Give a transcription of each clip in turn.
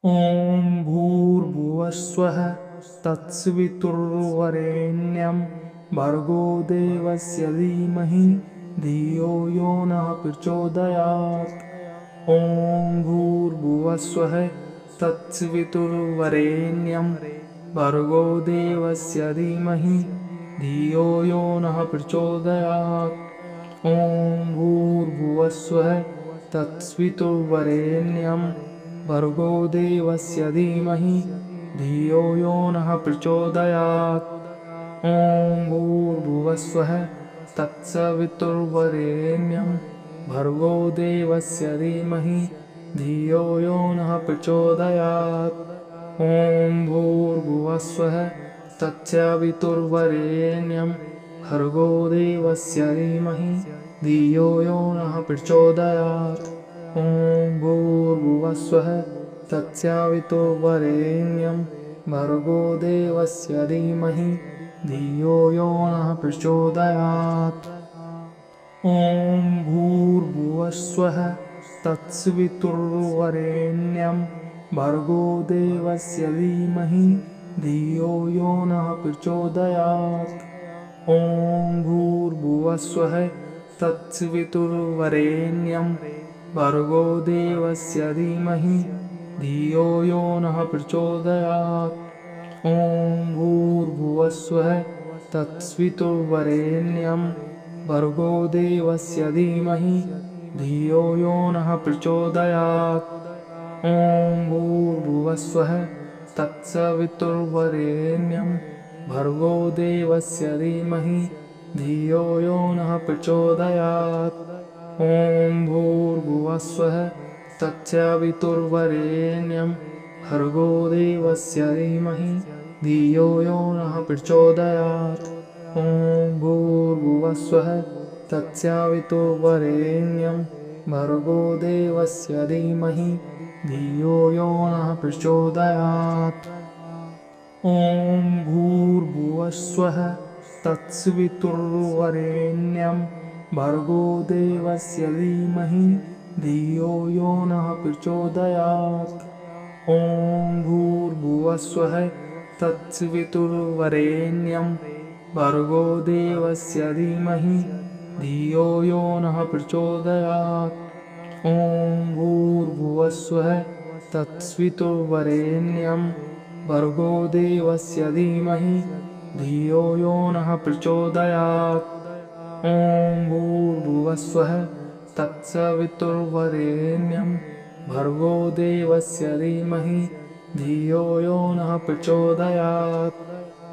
ॐ भूर्भुवस्वः तत्सवितुर्वरेण्यं भर्गो देवस्य धीमहि धियो यो नः प्रचोदयात्। ॐ भूर्भुवस्वः तत्सवितुर्वरेण्यं भर्गो देवस्य धीमहि धियो यो नः प्रचोदयात्। ॐ भूर्भुवस्वः तत्सवितुर्वरेण्यं भर्गो देवस्य धीमहि धियो यो नः प्रचोदयात्। ॐ भूर्भुवस्वः तत्सवितुर्वरेण्यं भर्गो देवस्य धीमहि धियो यो नः प्रचोदयात्। ॐ भूर्भुवस्वः तत्सवितुर्वरेण्यं भर्गो देवस्य धीमहि धियो यो नः प्रचोदयात्। ॐ भूर्भुवस्वः तत्सवितुर्वरेण्यं भर्गो देवस्य धीमहि धियो यो नः प्रचोदयात्। ॐ भूर्भुवस्वः तत्सवितुर्वरेण्यं भर्गो देवस्य धीमहि धियो यो नः प्रचोदयात्। ॐ भूर्भुवस्वः तत्सवितुर्वरेण्यं भर्गो देवस्य धीमहि धियो यो नः प्रचोदयात्। ॐ भूर्भुवस्वः तत्सवितुर्वरेण्यं भर्गो देवस्य धीमहि धियो यो नः प्रचोदयात्। ॐ भूर्भुवस्वः तत्सवितुर्वरेण्यं भर्गो देवस्य धीमहि धियो यो नः प्रचोदयात्। ॐ भूर्भुवस्वः तत्सवितुर्वरेण्यं भर्गो देवस्य धीमहि धियो यो नः प्रचोदयात्। ॐ भूर्भुवस्वः तत्सवितुर्वरेण्यं भर्गो देवस्य धीमहि धियो यो नः प्रचोदयात्। ॐ भूर्भुवस्वः तत्सवितुर्वरेण्यं भर्गो देवस्य धीमहि धियो यो नः प्रचोदयात्। ॐ भूर्भुवस्वः तत्सवितुर्वरेण्यं भर्गो देवस्य धीमहि धियो यो नः प्रचोदयात्। ॐ भूर्भुवस्वः तत्सवितुर्वरेण्यं भर्गो देवस्य धीमहि धियो यो नः प्रचोदयात्। ॐ भूर्भुवस्वः तत्सवितुर्वरेण्यं भर्गो देवस्य धीमहि धियो यो नः प्रचोदयात्।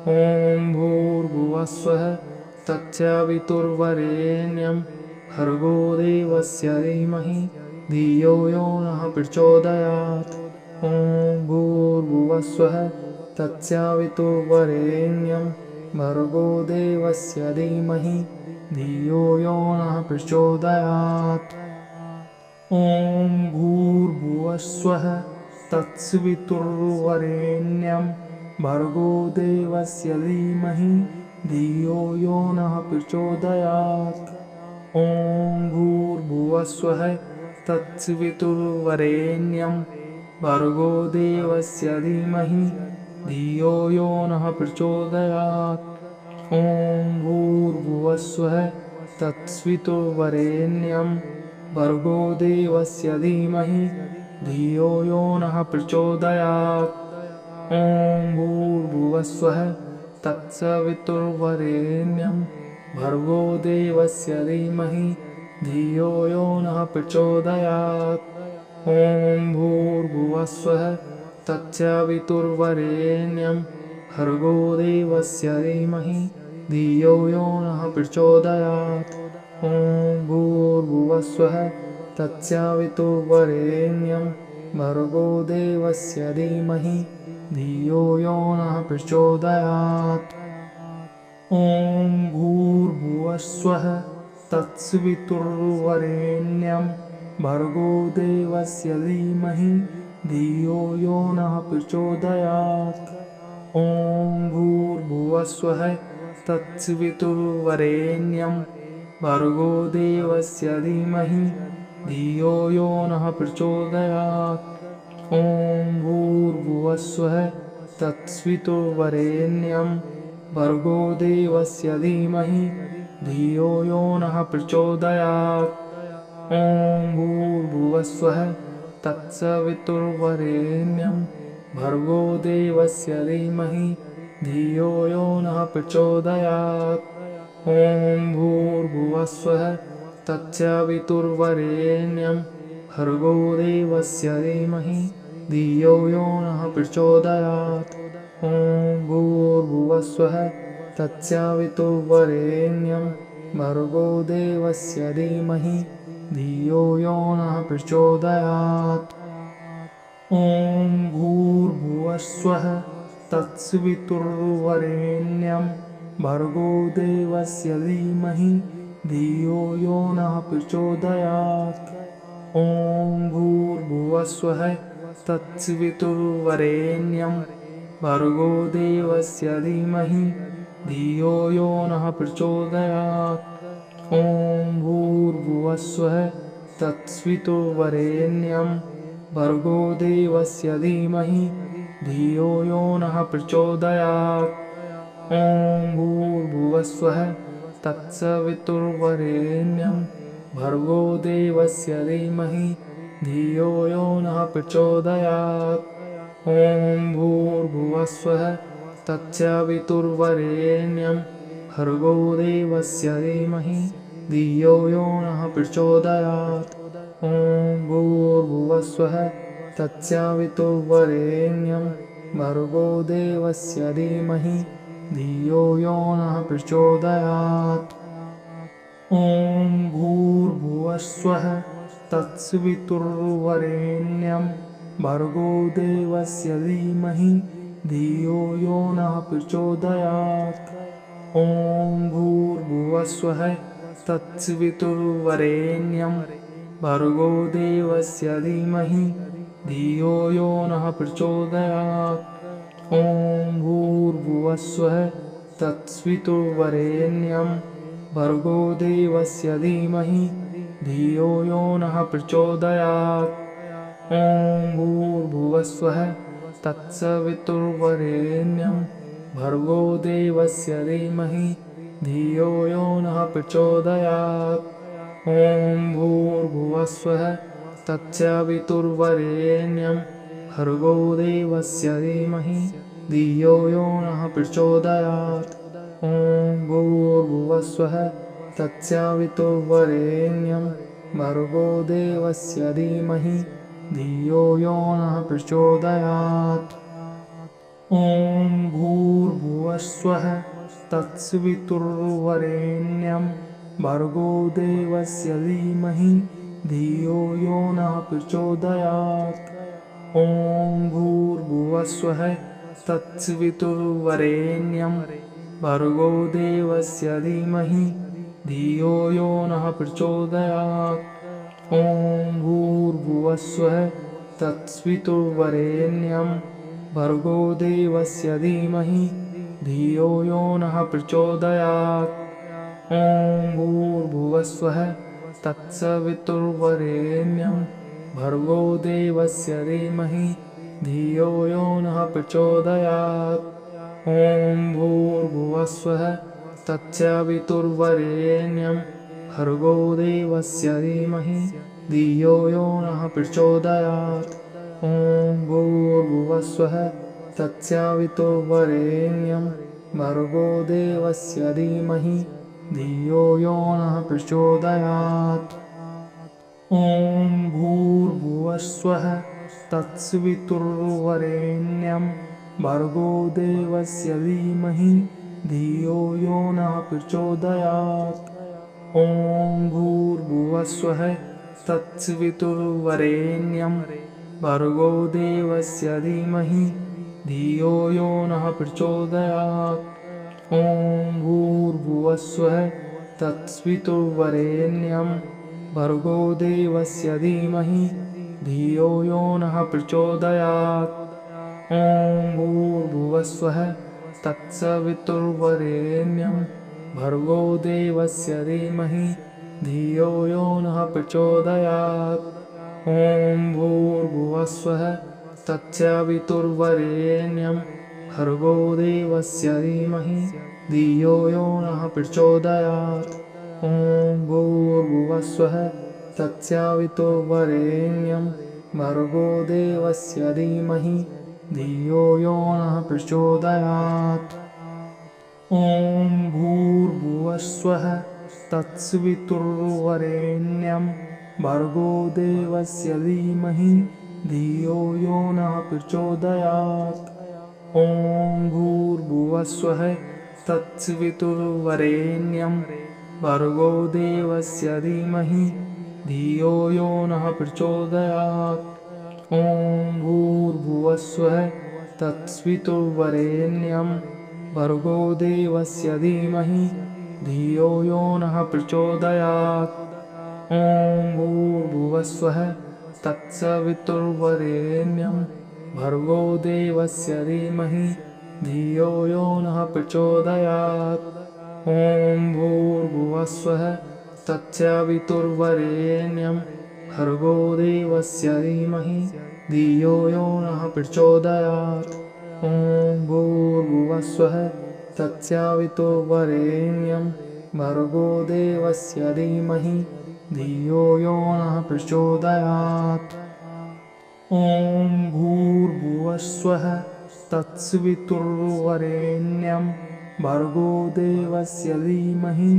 ॐ भूर्भुवस्वः तत्सवितुर्वरेण्यं भर्गो देवस्य धीमहि धियो यो नः प्रचोदयात्। ॐ भूर्भुवस्वः तत्सवितुर्वरेण्यं भर्गो देवस्य धीमहि धियो यो नः प्रचोदयात्। ॐ भूर्भुवस्वः तत्सवितुर्वरेण्यं भर्गो देवस्य धीमहि धियो यो नः प्रचोदयात्। ॐ भूर्भुवस्वः तत्सवितुर्वरेण्यं भर्गो देवस्य धीमहि धियो यो नः प्रचोदयात्। ॐ भूर्भुवस्वः तत्सवितुर्वरेण्यं भर्गो देवस्य धीमहि धियो यो नः प्रचोदयात्। ॐ भूर्भुवस्वः तत्सवितुर्वरेण्यं भर्गो देवस्य धीमहि धियो यो नः प्रचोदयात्। ॐ भूर्भुवस्वः तत्सवितुर्वरेण्यं भर्गो देवस्य धीमहि धियो यो नः प्रचोदयात्। ॐ भूर्भुवस्वः तत्सवितुर्वरेण्यं भर्गो देवस्य धीमहि धियो यो नः प्रचोदयात्। ॐ भूर्भुवस्वः तत्सवितुर्वरेण्यं भर्गो देवस्य धीमहि धियो यो नः प्रचोदयात्। ॐ भूर्भुवस्वः तत्सवितुर्वरेण्यं भर्गो देवस्य धीमहि धियो यो नः प्रचोदयात्। ॐ भूर्भुवस्वः तत्सवितुर्वरेण्यं भर्गो देवस्य धीमहि धियो यो नः प्रचोदयात्। ॐ भूर्भुवस्वः तत्सवितुर्वरेण्यं भर्गो देवस्य धीमहि धियो यो नः प्रचोदयात्। ॐ भूर्भुवस्वः तत्सवितुर्वरेण्यं भर्गो देवस्य धीमहि धियो यो नः प्रचोदयात्। ॐ भूर्भुवस्वः तत्सवितुर्वरेण्यं भर्गो देवस्य धीमहि धियो यो नः प्रचोदयात्। ॐ भूर्भुवस्वः तत्सवितुर्वरेण्यं भर्गो देवस्य धीमहि धियो यो नः प्रचोदयात्। ॐ भूर्भुवस्वः तत्सवितुर्वरेण्यं भर्गो देवस्य धीमहि धियो यो नः प्रचोदयात्। ॐ भूर्भुवस्वः तत्सवितुर्वरेण्यं भर्गो देवस्य धीमहि धियो यो नः प्रचोदयात्। ॐ भूर्भुवस्वः तत्सवितुर्वरेण्यं भर्गो देवस्य धीमहि धियो यो नः प्रचोदयात्। ॐ भूर्भुवस्वः तत्सवितुर्वरेण्यं भर्गो देवस्य धीमहि धियो यो नः प्रचोदयात्। ॐ भूर्भुवस्वः तत्सवितुर्वरेण्यं भर्गो देवस्य धीमहि धियो यो नः प्रचोदयात्। ॐ भूर्भुवस्वः तत्सवितुर्वरेण्यं भर्गो देवस्य धीमहि धियो यो नः प्रचोदयात्। ॐ भूर्भुवस्वः तत्सवितुर्वरेण्यं भर्गो देवस्य धीमहि धियो यो नः प्रचोदयात्। ॐ भूर्भुवस्वः तत्सवितुर्वरेण्यं भर्गो देवस्य धीमहि धियो यो नः प्रचोदयात्। ॐ भूर्भुवस्वः तत्सवितुर्वरेण्यं भर्गो देवस्य धीमहि धियो यो नः प्रचोदयात्। ॐ भूर्भुवस्वः तत्सवितुर्वरेण्यं भर्गो देवस्य धीमहि धियो यो नः प्रचोदयात्। ॐ भूर्भुवस्वः तत्सवितुर्वरेण्यं भर्गो देवस्य धीमहि धियो यो नः प्रचोदयात्। ॐ भूर्भुवस्वः तत्सवितुर्वरेण्यं भर्गो देवस्य धीमहि धियो यो नः प्रचोदयात्। ॐ भूर्भुवस्वः तत्सवितुर्वरेण्यं भर्गो देवस्य धीमहि धियो यो नः प्रचोदयात्। ॐ भूर्भुवस्वः तत्सवितुर्वरेण्यं भर्गो देवस्य धीमहि धियो यो नः प्रचोदयात्। ॐ भूर्भुवस्वः तत्सवितुर्वरेण्यं भर्गो देवस्य धीमहि धियो यो नः प्रचोदयात्। ॐ भूर्भुवस्वः तत्सवितुर्वरेण्यं भर्गो देवस्य धीमहि धियो यो नः प्रचोदयात्। ॐ भूर्भुवस्वः तत्सवितुर्वरेण्यं भर्गो देवस्य धीमहि धियो यो नः प्रचोदयात्। ॐ भूर्भुवस्वः तत्सवितुर्वरेण्यं भर्गो देवस्य धीमहि धियो यो नः प्रचोदयात्। ॐ भूर्भुवस्वः तत्सवितुर्वरेण्यं भर्गो देवस्य धीमहि धियो यो नः प्रचोदयात्। ॐ भूर्भुवस्वः तत्सवितुर्वरेण्यं भर्गो देवस्य धीमहि धियो यो नः प्रचोदयात्। ॐ भूर्भुवस्वः तत्सवितुर्वरेण्यं भर्गो देवस्य धीमहि धियो यो नः प्रचोदयात्। ॐ भूर्भुवस्वः तत्सवितुर्वरेण्यं भर्गो देवस्य धीमहि धियो यो नः प्रचोदयात्। ॐ भूर्भुवस्वः तत्सवितुर्वरेण्यं भर्गो देवस्य धीमहि धियो यो नः प्रचोदयात्। ॐ भूर्भुवस्वः तत्सवितुर्वरेण्यं भर्गो देवस्य धीमहि धियो यो नः प्रचोदयात्। ॐ भूर्भुवस्वः तत्सवितुर्वरेण्यं भर्गो देवस्य धीमहि धियो यो नः प्रचोदयात्। ॐ भूर्भुवस्वः तत्सवितुर्वरेण्यं भर्गो देवस्य धीमहि धियो यो नः प्रचोदयात्। ॐ भूर्भुवस्वः तत्सवितुर्वरेण्यं भर्गो देवस्य धीमहि धियो यो नः प्रचोदयात्। ॐ भूर्भुवस्वः तत्सवितुर्वरेण्यं भर्गो देवस्य धीमहि धियो यो नः प्रचोदयात्। ॐ भूर्भुवस्वः तत्सवितुर्वरेण्यं भर्गो देवस्य धीमहि धियो यो नः प्रचोदयात्। ॐ भूर्भुवस्वः तत्सवितुर्वरेण्यं भर्गो देवस्य धीमहि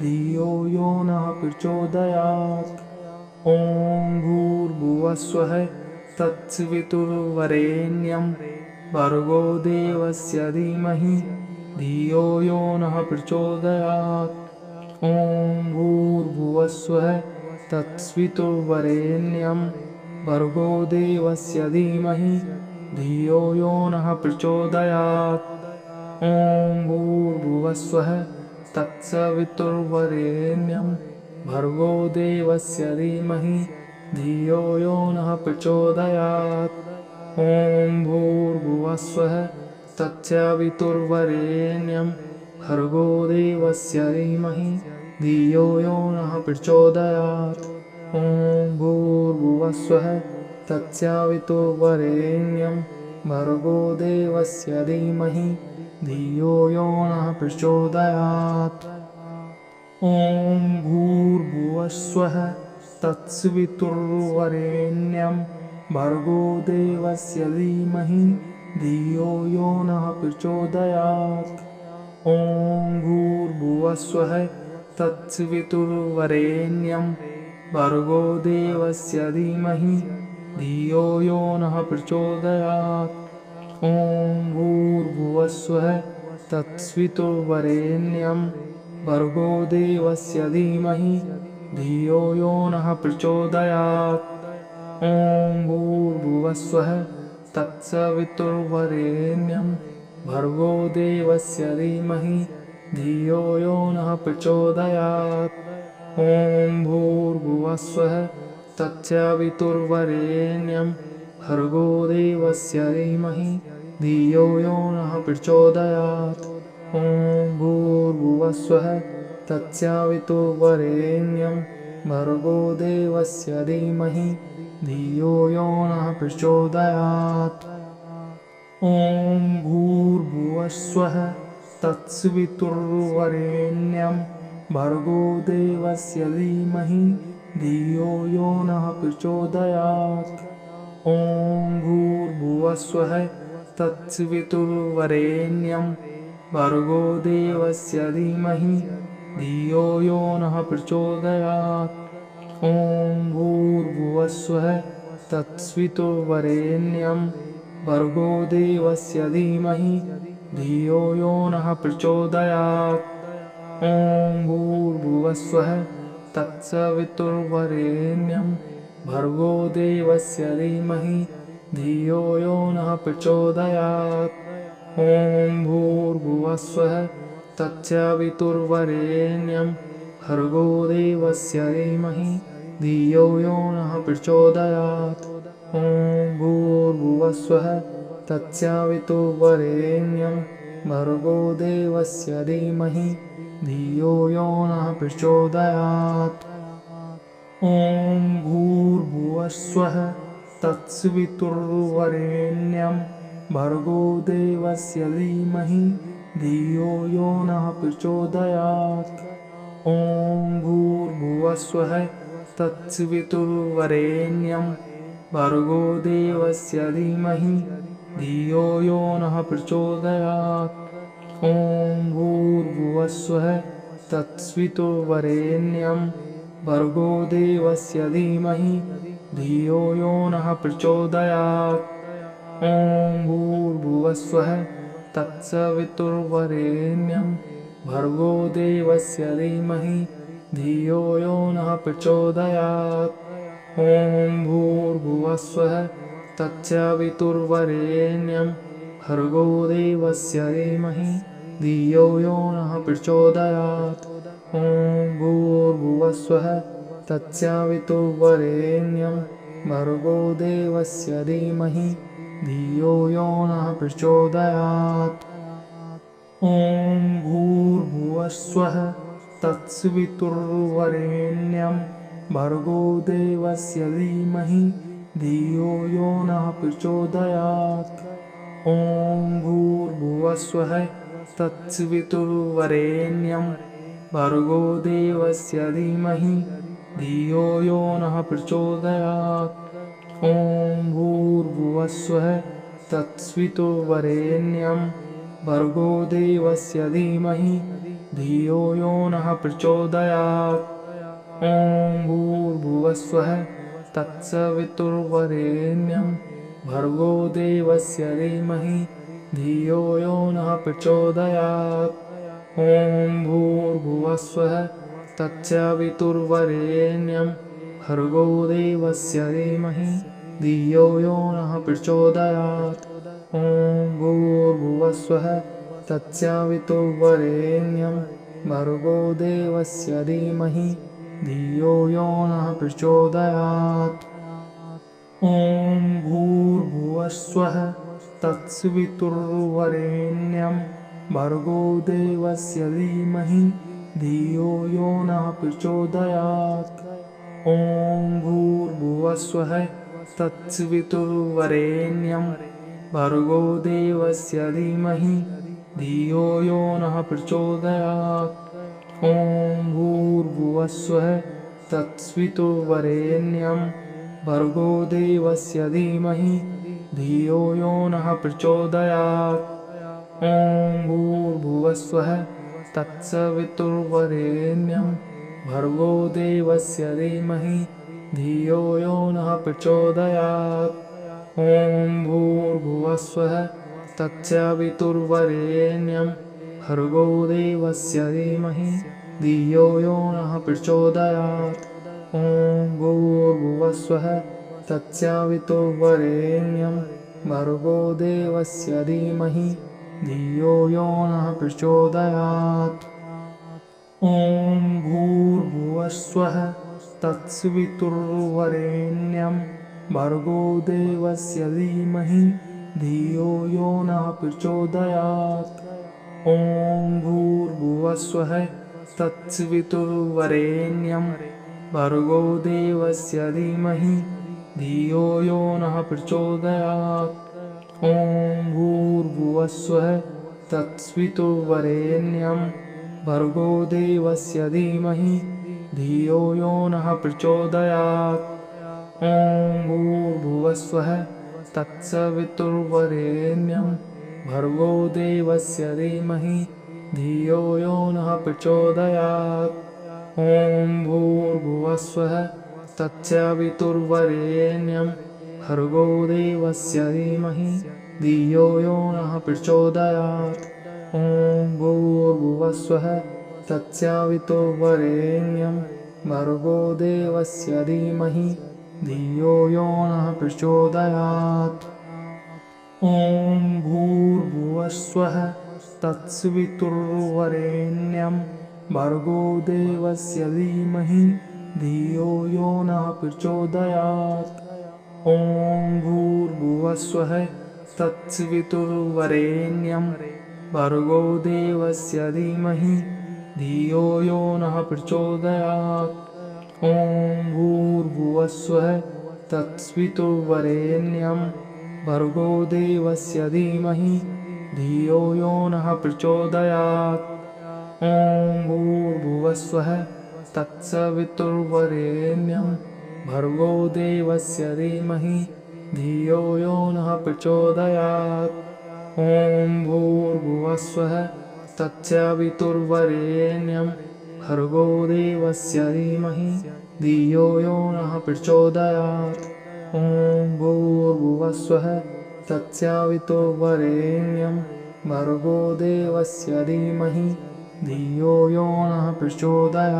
धियो यो नः प्रचोदयात्। ॐ भूर्भुवस्वः तत्सवितुर्वरेण्यं भर्गो देवस्य धीमहि धियो यो नः प्रचोदयात्। ॐ भूर्भुवस्वः तत्सवितुर्वरेण्यं भर्गो देवस्य धीमहि धियो यो नः प्रचोदयात्। ॐ भूर्भुवस्वः तत्सवितुर्वरेण्यं भर्गो देवस्य धीमहि धियो यो नः प्रचोदयात्। ॐ भूर्भुवस्वः तत्सवितुर्वरेण्यं भर्गो देवस्य धीमहि धियो यो नः प्रचोदयात्। ॐ भूर्भुवस्वः तत्सवितुर्वरेण्यं भर्गो देवस्य धीमहि धियो यो नः प्रचोदयात्। ॐ भूर्भुवस्वः तत्सवितुर्वरेण्यं भर्गो देवस्य धीमहि धियो यो नः प्रचोदयात्। ॐ भूर्भुवस्वः तत्सवितुर्वरेण्यं भर्गो देवस्य धीमहि धियो यो नः प्रचोदयात्। ॐ भूर्भुवस्वः तत्सवितुर्वरेण्यं भर्गो देवस्य धीमहि धियो यो नः प्रचोदयात्। ॐ भूर्भुवस्वः तत्सवितुर्वरेण्यं भर्गो देवस्य धीमहि धियो यो नः प्रचोदयात्। ॐ भूर्भुवस्वः तत्सवितुर्वरेण्यं भर्गो देवस्य धीमहि धियो यो नः प्रचोदयात्। ॐ भूर्भुवस्वः तत्सवितुर्वरेण्यं भर्गो देवस्य धीमहि धियो यो नः प्रचोदयात्। ॐ भूर्भुवस्वः तत्सवितुर्वरेण्यं भर्गो देवस्य धीमहि धियो यो नः प्रचोदयात्। ॐ भूर्भुवस्वः तत्सवितुर्वरेण्यं भर्गो देवस्य धीमहि धियो यो नः प्रचोदयात्। ॐ भूर्भुवस्वः तत्सवितुर्वरेण्यं भर्गो देवस्य धीमहि धियो यो नः प्रचोदयात्। ॐ भूर्भुवस्वः तत्सवितुर्वरेण्यं भर्गो देवस्य धीमहि धियो यो नः प्रचोदयात्। ॐ भूर्भुवस्वः तत्सवितुर्वरेण्यं भर्गो देवस्य धीमहि धियो यो नः प्रचोदयात्। ॐ भूर्भुवस्वः तत्सवितुर्वरेण्यं भर्गो देवस्य धीमहि धियो यो नः प्रचोदयात्। ॐ भूर्भुवस्वः तत्सवितुर्वरेण्यं भर्गो देवस्य धीमहि धियो यो नः प्रचोदयात्। ॐ भूर्भुवस्वः तत्सवितुर्वरेण्यं भर्गो देवस्य धीमहि धियो यो नः प्रचोदयात्। ॐ भूर्भुवस्वः तत्सवितुर्वरेण्यं भर्गो देवस्य धीमहि धियो यो नः प्रचोदयात्। ॐ भूर्भुवस्वः तत्सवितुर्वरेण्यं भर्गो देवस्य धीमहि धियो यो नः प्रचोदयात्। ॐ भूर्भुवस्वः तत्सवितुर्वरेण्यं भर्गो देवस्य धीमहि धियो यो नः प्रचोदयात्। ॐ भूर्भुवस्वः तत्सवितुर्वरेण्यं भर्गो देवस्य धीमहि धियो यो नः प्रचोदयात्। ॐ भूर्भुवस्वः तत्सवितुर्वरेण्यं भर्गो देवस्य धीमहि धियो यो नः प्रचोदयात्। ॐ भूर्भुवस्वः तत्सवितुर्वरेण्यं भर्गो देवस्य धीमहि धियो यो नः प्रचोदयात्। ॐ भूर्भुवस्वः तत्सवितुर्वरेण्यं भर्गो देवस्य धीमहि धियो यो नः प्रचोदयात्। ॐ भूर्भुवस्वः तत्सवितुर्वरेण्यं भर्गो देवस्य धीमहि धियो यो नः प्रचोदयात्। ॐ भूर्भुवस्वः तत्सवितुर्वरेण्यं भर्गो देवस्य धीमहि धियो यो नः प्रचोदयात्। ॐ भूर्भुवस्वः तत्सवितुर्वरेण्यं भर्गो देवस्य धीमहि धियो यो नः प्रचोदयात्। ॐ भूर्भुवस्वः तत्सवितुर्वरेण्यं भर्गो देवस्य धीमहि धियो यो नः प्रचोदयात्। ॐ भूर्भुवस्वः तत्सवितुर्वरेण्यं भर्गो देवस्य धीमहि धियो यो नः प्रचोदयात्। ॐ भूर्भुवस्वः तत्सवितुर्वरेण्यं भर्गो देवस्य धीमहि धियो यो नः प्रचोदयात्। ॐ भूर्भुवस्वः तत्सवितुर्वरेण्यं भर्गो देवस्य धीमहि धियो यो नः प्रचोदयात्। ॐ भूर्भुवस्वः तत्सवितुर्वरेण्यं भर्गो देवस्य धीमहि धियो यो नः प्रचोदयात्। ॐ भूर्भुवस्वः तत्सवितुर्वरेण्यं भर्गो देवस्य धीमहि धियो यो नः प्रचोदयात्। ॐ भूर्भुवस्वः तत्सवितुर्वरेण्यं भर्गो देवस्य धीमहि धियो यो नः प्रचोदयात्। ॐ भूर्भुवस्वः तत्सवितुर्वरेण्यं भर्गो देवस्य धीमहि धियो यो नः प्रचोदयात्। ॐ भूर्भुवस्वः तत्सवितुर्वरेण्यं भर्गो देवस्य धीमहि धियो यो नः प्रचोदयात्। ॐ भूर्भुवस्वः तत्सवितुर्वरेण्यं भर्गो देवस्य धीमहि धियो यो नः प्रचोदयात्। ॐ भूर्भुवस्वः तत्सवितुर्वरेण्यं भर्गो देवस्य धीमहि धियो यो नः प्रचोदयात्। ॐ भूर्भुवस्वः तत्सवितुर्वरेण्यं भर्गो देवस्य धीमहि धियो यो नः प्रचोदयात्। ॐ भूर्भुवस्वः तत्सवितुर्वरेण्यं भर्गो देवस्य धीमहि धियो यो नः प्रचोदयात्। ॐ भूर्भुवस्वः तत्सवितुर्वरेण्यं भर्गो देवस्य धीमहि धियो यो नः प्रचोदयात्। ॐ भूर्भुवस्वः तत्सवितुर्वरेण्यं भर्गो देवस्य धीमहि धियो यो नः प्रचोदयात्। ॐ भूर्भुवस्वः तत्सवितुर्वरेण्यं भर्गो देवस्य धीमहि धियो यो नः प्रचोदयात्। ॐ भूर्भुवस्वः तत्सवितुर्वरेण्यं भर्गो देवस्य धीमहि धियो यो नः प्रचोदयात्। ॐ भूर्भुवस्वः तत्सवितुर्वरेण्यं भर्गो देवस्य धीमहि धियो यो नः प्रचोदयात्।